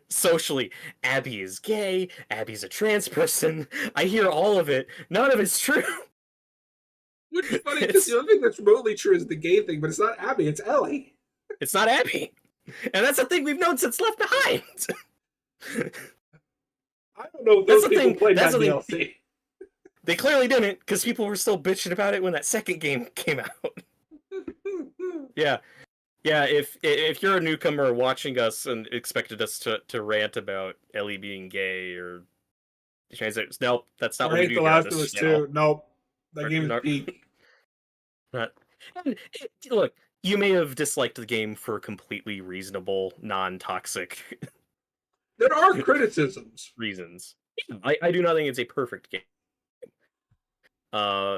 Socially, Abby is gay, Abby's a trans person. I hear all of it. None of it's true. Which is funny, because the only thing that's remotely true is the gay thing, but it's not Abby, it's Ellie. It's not Abby. And that's a thing we've known since Left Behind. I don't know if those people played that DLC. They clearly didn't, because people were still bitching about it when that second game came out. Yeah. Yeah, if you're a newcomer watching us and expected us to rant about Ellie being gay or trans, nope, that's not what we do. The Last of Us 2. Nope, that game is peak. Not, and look, you may have disliked the game for completely reasonable, non-toxic There are criticisms. reasons. Yeah, I do not think it's a perfect game.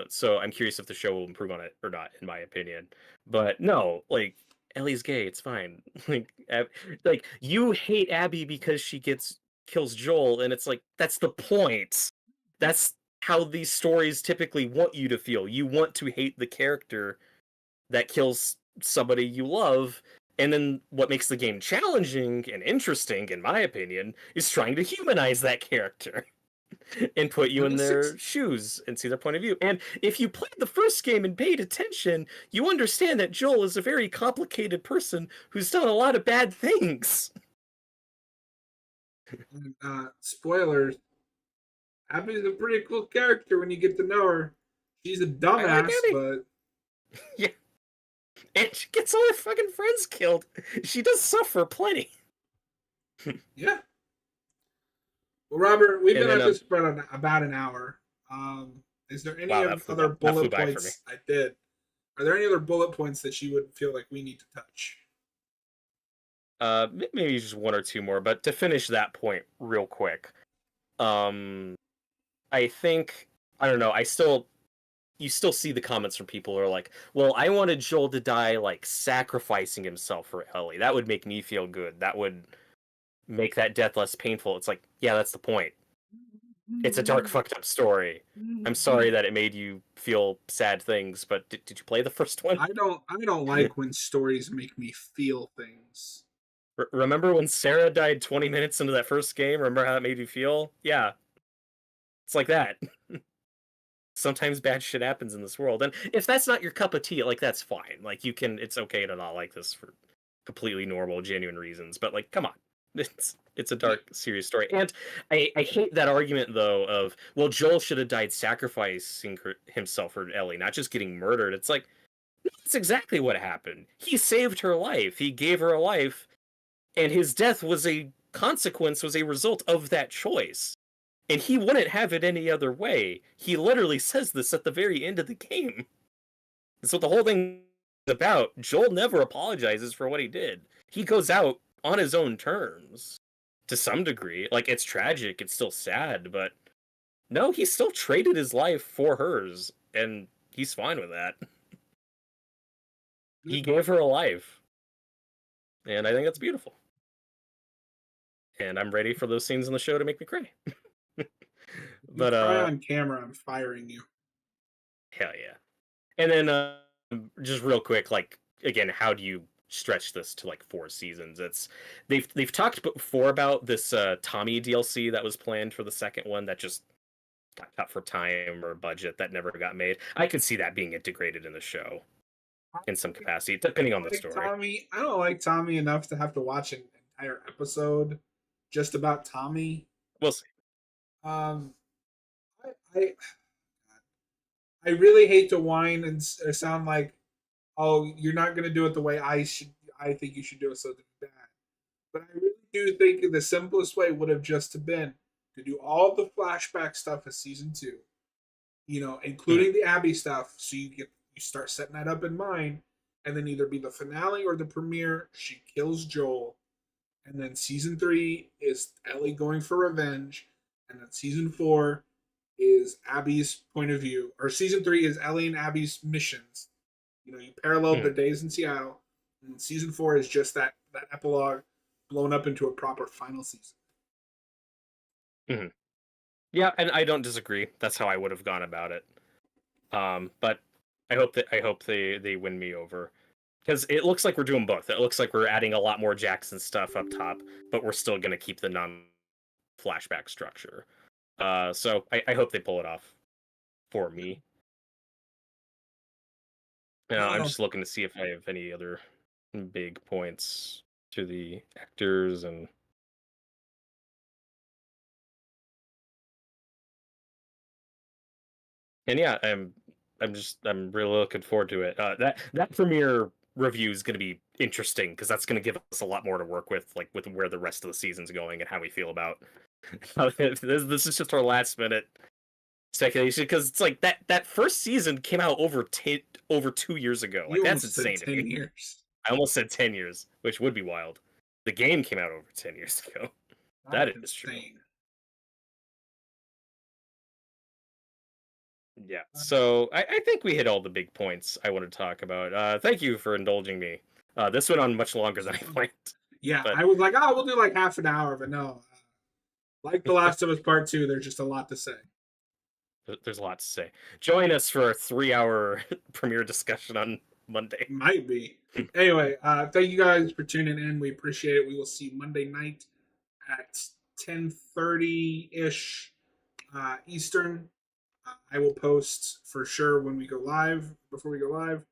So I'm curious if the show will improve on it or not, in my opinion. But no, like Ellie's gay, it's fine. Like you hate Abby because she kills Joel, and it's like that's the point. That's how these stories typically want you to feel. You want to hate the character that kills somebody you love. And then what makes the game challenging and interesting, in my opinion, is trying to humanize that character and put you And in the their six, shoes and see their point of view. And if you played the first game and paid attention, you understand that Joel is a very complicated person who's done a lot of bad things. spoilers. Abby's a pretty cool character when you get to know her. She's a I like dumbass, Abby. but Yeah. And she gets all her fucking friends killed. She does suffer plenty. yeah. Well, Robert, we've And been then, at this for about an hour. Is there any wow, that flew other by, that flew bullet by for me. points? I did. Are there any other bullet points that you would feel like we need to touch? Maybe just one or two more, but to finish that point real quick, um, I think I don't know. You still see the comments from people who are like, "Well, I wanted Joel to die like sacrificing himself for Ellie. That would make me feel good. That would make that death less painful." It's like, yeah, that's the point. It's a dark, fucked up story. I'm sorry that it made you feel sad things, but did you play the first one? I don't like when stories make me feel things. Remember when Sarah died 20 minutes into that first game? Remember how that made you feel? Yeah, it's like that. Sometimes bad shit happens in this world, and if that's not your cup of tea, like that's fine. Like you can, it's okay to not like this for completely normal, genuine reasons. But like, come on, it's a dark, serious story, and I hate that argument though of well, Joel should have died sacrificing himself for Ellie, not just getting murdered. It's like that's exactly what happened. He saved her life. He gave her a life, and his death was a consequence, was a result of that choice. And he wouldn't have it any other way. He literally says this at the very end of the game. That's what the whole thing is about. Joel never apologizes for what he did. He goes out on his own terms to some degree. Like, it's tragic, it's still sad, but no, he still traded his life for hers, and he's fine with that. He gave her a life, and I think that's beautiful. And I'm ready for those scenes in the show to make me cry. If you But cry on camera, I'm firing you. hell yeah. And then just real quick, like again, how do you stretch this to like 4 seasons? It's they've talked before about this Tommy DLC that was planned for the second one that just got cut for time or budget that never got made. I could see that being integrated in the show in some capacity, depending on the Like story. Tommy, I don't like Tommy enough to have to watch an entire episode just about Tommy. We'll see. Um, I I really hate to whine and sound like, oh, you're not going to do it the way I should. I think you should do it, so it's bad. But I really do think the simplest way would have just been to do all the flashback stuff of season two, Mhm. including the Abby stuff, so you start setting that up in mind, and then either be the finale or the premiere. She kills Joel, and then season three is Ellie going for revenge, and then season four is Abby's point of view, or season three is Ellie and Abby's missions. You paralleled their Mhm. days in Seattle, and season four is just that epilogue blown up into a proper final season. Mhm. Yeah, and I don't disagree. That's how I would have gone about it. But I hope they win me over because it looks like we're doing both. It looks like we're adding a lot more Jackson stuff up top, but we're still going to keep the non flashback structure. So I hope they pull it off for me. I'm Oh, just looking to see if I have any other big points to the actors and yeah, I'm really looking forward to it. That premiere review is going to be interesting because that's going to give us a lot more to work with, like with where the rest of the season's going and how we feel about. This is just our last minute speculation, because it's like that first season came out over 2 years ago. Like You that's almost said insane to 10 me. years. I almost said 10 years, which would be wild. The game came out over 10 years ago. That's That is true. insane. Yeah. Uh, So I think we hit all the big points I want to talk about. Thank you for indulging me. This went on much longer than I planned, yeah, but I was like, oh, we'll do like half an hour, but no. Like The Last of Us Part 2, there's just a lot to say. there's a lot to say. Join us for a 3-hour premiere discussion on Monday. Might be. Anyway, thank you guys for tuning in. We appreciate it. We will see you Monday night at 10:30-ish Eastern. I will post for sure when we go live, before we go live.